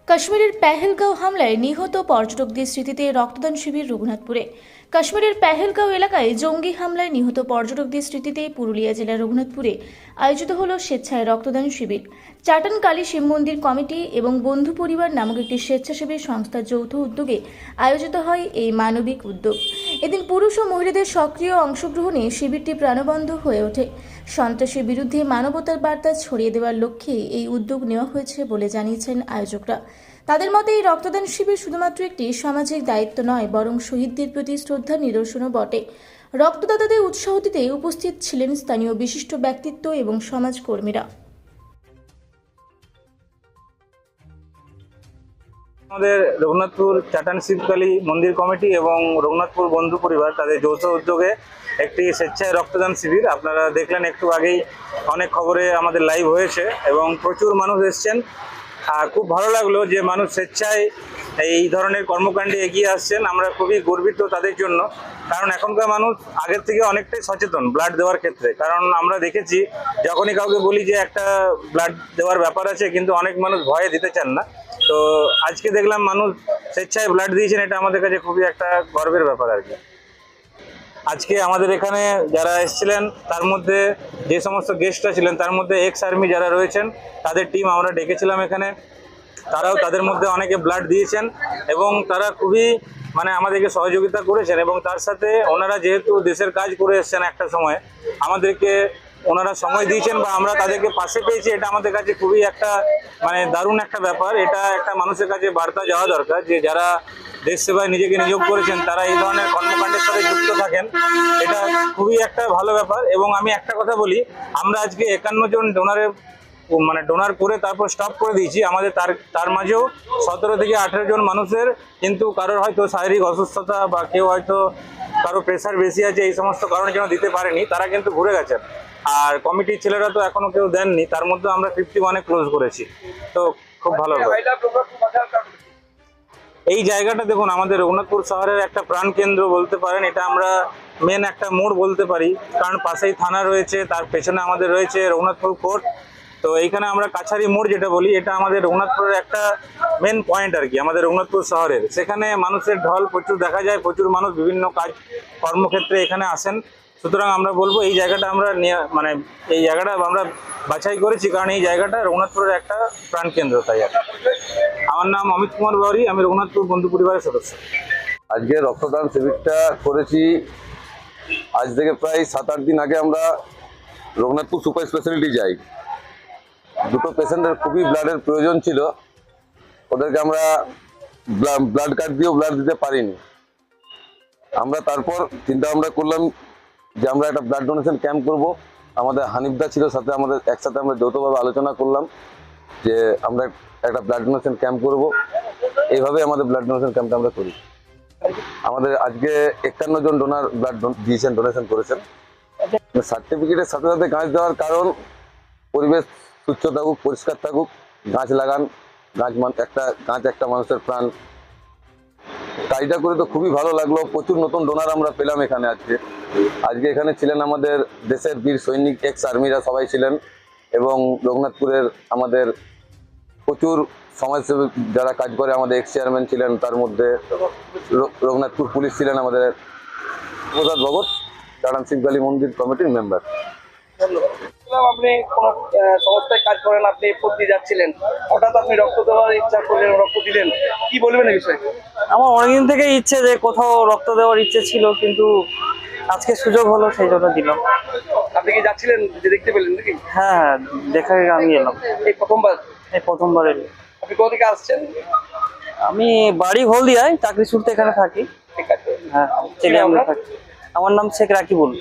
কাশ্মীরের পেহেলগাঁও হামলায় নিহত পর্যটকদের স্মৃতিতে রক্তদান শিবির রঘুনাথপুরে। কাশ্মীরের পেহেলগাঁও এলাকায় জঙ্গি হামলায় নিহত পর্যটকদের স্মৃতিতে পুরুলিয়া জেলার রঘুনাথপুরে আয়োজিত হল স্বেচ্ছায় রক্তদান শিবির। চাটন কালী শিব মন্দির কমিটি এবং বন্ধু পরিবার নামক একটি স্বেচ্ছাসেবী সংস্থার যৌথ উদ্যোগে আয়োজিত হয় এই মানবিক উদ্যোগ। এদিন পুরুষ ও মহিলাদের সক্রিয় অংশগ্রহণে শিবিরটি প্রাণবন্ত হয়ে ওঠে। সন্ত্রাসের বিরুদ্ধে মানবতার বার্তা ছড়িয়ে দেওয়ার লক্ষ্যে এই উদ্যোগ নেওয়া হয়েছে বলে জানিয়েছেন আয়োজকরা। তাদের মতে এই রক্তদান শিবির শুধুমাত্র একটি সামাজিক দায়িত্ব নয়, বরং শহীদদের প্রতি শ্রদ্ধার নিদর্শনও বটে। রক্তদাতাদের উৎসাহ দিতে উপস্থিত ছিলেন স্থানীয় বিশিষ্ট ব্যক্তিত্ব এবং সমাজকর্মীরা। আমাদের রঘুনাথপুর চাটান শিবকালী মন্দির কমিটি এবং রঘুনাথপুর বন্ধু পরিবার তাদের যৌথ উদ্যোগে একটি স্বেচ্ছায় রক্তদান শিবির। আপনারা দেখলেন একটু আগেই অনেক খবরে আমাদের লাইভ হয়েছে এবং প্রচুর মানুষ এসছেন। খুব ভালো লাগলো যে মানুষ স্বেচ্ছায় এই ধরনের কর্মকাণ্ডে এগিয়ে আসছেন। আমরা খুবই গর্বিত তাদের জন্য, কারণ এখনকার মানুষ আগের থেকে অনেকটাই সচেতন ব্লাড দেওয়ার ক্ষেত্রে। কারণ আমরা দেখেছি যখনই কাউকে বলি যে একটা ব্লাড দেওয়ার ব্যাপার আছে, কিন্তু অনেক মানুষ ভয়ে দিতে চান না। তো আজকে দেখলাম মানুষ স্বেচ্ছায় ব্লাড দিয়েছেন, এটা আমাদের কাছে খুবই একটা গর্বের ব্যাপার আর কি। আজকে আমাদের এখানে যারা এসেছিলেন তার মধ্যে যে সমস্ত গেস্টরা ছিলেন তার মধ্যে এক্স আর্মি যারা রয়েছেন তাদের টিম আমরা ডেকেছিলাম এখানে। তারাও তাদের মধ্যে অনেকে ব্লাড দিয়েছেন এবং তারা খুবই আমাদেরকে সহযোগিতা করেছেন। এবং তার সাথে ওনারা যেহেতু দেশের কাজ করে এসছেন একটা সময়, আমাদেরকে ওনারা সময় দিয়েছেন বা আমরা তাদেরকে পাশে পেয়েছি, এটা আমাদের কাছে খুবই একটা দারুণ একটা ব্যাপার। এটা একটা মানুষের কাছে বার্তা যাওয়া দরকার যে যারা দেশ সেবায় নিজেকে নিয়োগ করেছেন তারা এই ধরনের কর্মকাণ্ডের সাথে যুক্ত থাকেন, এটা খুবই একটা ভালো ব্যাপার। এবং আমি একটা কথা বলি, আমরা আজকে 51 জন ডোনার করে তারপর স্টপ করে দিয়েছি। আমাদের তার মাঝেও 17 থেকে 18 জন মানুষের কিন্তু কারোর হয়তো শারীরিক অসুস্থতা বা কেউ হয়তো কারো প্রেশার বেশি আছে, এই সমস্ত কারণের জন্য দিতে পারেনি, তারা কিন্তু ঘুরে গেছেন। আর কমিটির ছেলেরা তো এখনো কেউ দেননি, তার মধ্যে আমরা 51-এ ক্লোজ করেছি। তো খুব ভালো। এই জায়গাটা দেখুন, আমাদের রঘুনাথপুর শহরের একটা প্রাণকেন্দ্র বলতে পারেন। এটা আমরা মেন একটা মোড় বলতে পারি, কারণ পাশেই থানা রয়েছে, তার পেছনে আমাদের রয়েছে রঘুনাথপুর কোর্ট। তো এইখানে আমরা কাছারি মোড় যেটা বলি, এটা আমাদের রঘুনাথপুরের একটা মেন পয়েন্ট আর কি, আমাদের রঘুনাথপুর শহরের। সেখানে মানুষের ঢল প্রচুর দেখা যায়, প্রচুর মানুষ বিভিন্ন কাজ কর্মক্ষেত্রে এখানে আসেন। সুতরাং আমরা বলবো এই জায়গাটা এই জায়গাটা আমরা বাছাই করেছি, কারণ এই জায়গাটা রঘুনাথপুরের একটা প্রাণকেন্দ্র। তাই আর আমার নাম অমিত কুমার বাউরি, আমি রঘুনাথপুর বন্ধু পরিবারের সদস্য। আজকে রক্তদান শিবিরটা করেছি আজ থেকে প্রায় 7-8 দিন আগে। আমরা রঘুনাথপুর সুপার স্পেশালিটি যাই, দুটো পেশেন্টের খুবই ব্লাডের প্রয়োজন ছিল, ওদেরকে আমরা ব্লাড কার্ড দিয়েও ব্লাড দিতে পারিনি। আমরা তারপর চিন্তা ভাবনা করলাম যে আমরা একটা ব্লাড ডোনেশন ক্যাম্প করব। আমাদের হানিফদা ছিল সাথে, আমাদের একসাথে আমরা যৌথভাবে আলোচনা করলাম যে আমরা একটা ব্লাড ডোনেশন ক্যাম্প করব। এইভাবে আমাদের ব্লাড ডোনেশন ক্যাম্পটা আমরা করি। আমাদের আজকে 51 জন ডোনার ব্লাড দিয়েছেন, ডোনেশন করেছেন। সার্টিফিকেটের সাথে সাথে গাছ দেওয়ার কারণ পরিবেশ সুস্থ থাকুক, পরিষ্কার থাকুক, গাছ লাগান। গাছ একটা মানুষের প্রাণ। কাজটা করে তো খুবই ভালো লাগলো। প্রচুর নতুন ডোনার আমরা পেলাম এখানে। আজকে এখানে ছিলেন আমাদের দেশের বীর সৈনিক, এক্স আর্মিরা সবাই ছিলেন, এবং রঘুনাথপুরের আমাদের প্রচুর সমাজসেবী যারা কাজ করে, আমাদের এক্স চেয়ারম্যান ছিলেন, তার মধ্যে রঘুনাথপুর পুলিশ ছিলেন, আমাদের প্রসাদ ভগত, চাটান শিবকালী মন্দির কমিটির মেম্বার। আপনি কোন সংস্থায় কাজ করেন, আপনি প্রতি যাচ্ছিলেন, হঠাৎ আপনি রক্ত দেওয়ার ইচ্ছা করলেন, রক্ত দিলেন, কি বলবেন এই বিষয়ে? আমার অনেকদিন থেকে ইচ্ছে যে কোথাও রক্ত দেওয়ার ইচ্ছে ছিল, কিন্তু আজকে সুযোগ হলো, সেই জন্য দিলাম। আপনি কি যাচ্ছিলেন, দেখতে পেলেন নাকি? হ্যাঁ, দেখা আমি এলাম। এই প্রথমবার এলাম। আপনি কোথা থেকে আসছেন? আমি বাড়ি হলদিয়ায়, চাকরি সূত্রে এখানে থাকি। ঠিক আছে। হ্যাঁ, থাকি। আমার নাম শেখ রাকিবুল।